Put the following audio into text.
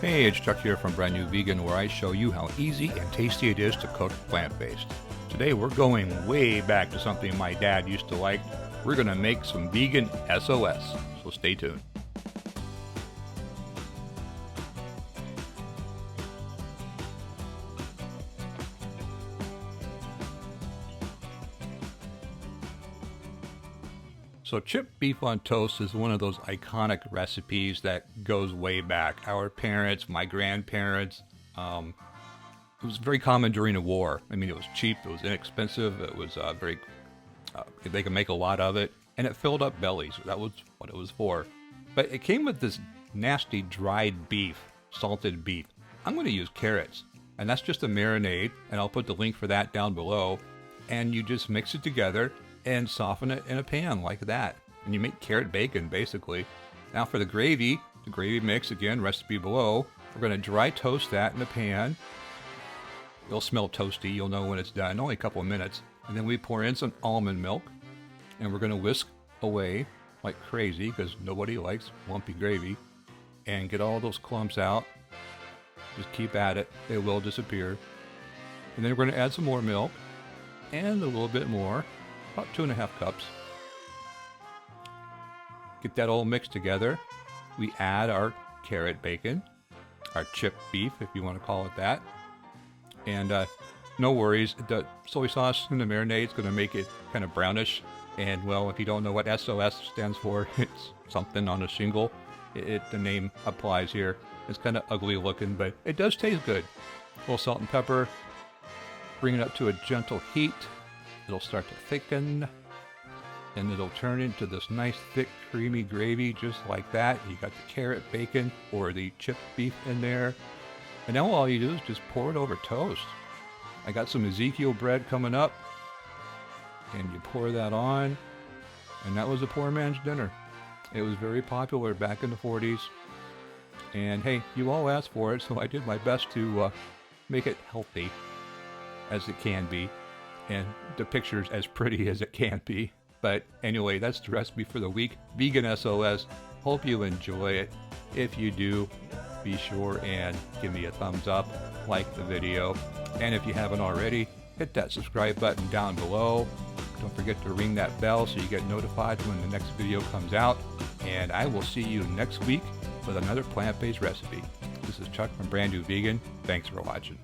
Hey, it's Chuck here from Brand New Vegan, where I show you how easy and tasty it is to cook plant-based. Today we're going way back to something my dad used to like. We're going to make some vegan SOS, so stay tuned. So chipped beef on toast is one of those iconic recipes that goes way back. Our parents, my grandparents, it was very common during the war. I mean, it was cheap, it was inexpensive, it was they could make a lot of it, and it filled up bellies. That was what it was for. But it came with this nasty dried beef, salted beef. I'm going to use carrots, and that's just a marinade, and I'll put the link for that down below. And you just mix it together and soften it in a pan like that. And you make carrot bacon, basically. Now for the gravy mix, again, recipe below. We're going to dry toast that in a pan. It'll smell toasty, you'll know when it's done, only a couple of minutes. And then we pour in some almond milk, and we're going to whisk away like crazy, because nobody likes lumpy gravy. And get all those clumps out. Just keep at it, they will disappear. And then we're going to add some more milk, and a little bit more. About 2.5 cups. Get that all mixed together. We add our carrot bacon, our chipped beef, if you want to call it that. And no worries, the soy sauce in the marinade is going to make it kind of brownish. And well, if you don't know what SOS stands for, it's something on a shingle. The name applies here. It's kind of ugly looking, but it does taste good. A little salt and pepper. Bring it up to a gentle heat. It'll start to thicken, and it'll turn into this nice, thick, creamy gravy, just like that. You got the carrot bacon or the chipped beef in there. And now all you do is just pour it over toast. I got some Ezekiel bread coming up, and you pour that on, and that was a poor man's dinner. It was very popular back in the 40s. And hey, you all asked for it, so I did my best to make it healthy as it can be. And the picture's as pretty as it can be. But anyway, that's the recipe for the week. Vegan SOS. Hope you enjoy it. If you do, be sure and give me a thumbs up, like the video. And if you haven't already, hit that subscribe button down below. Don't forget to ring that bell so you get notified when the next video comes out. And I will see you next week with another plant-based recipe. This is Chuck from Brand New Vegan. Thanks for watching.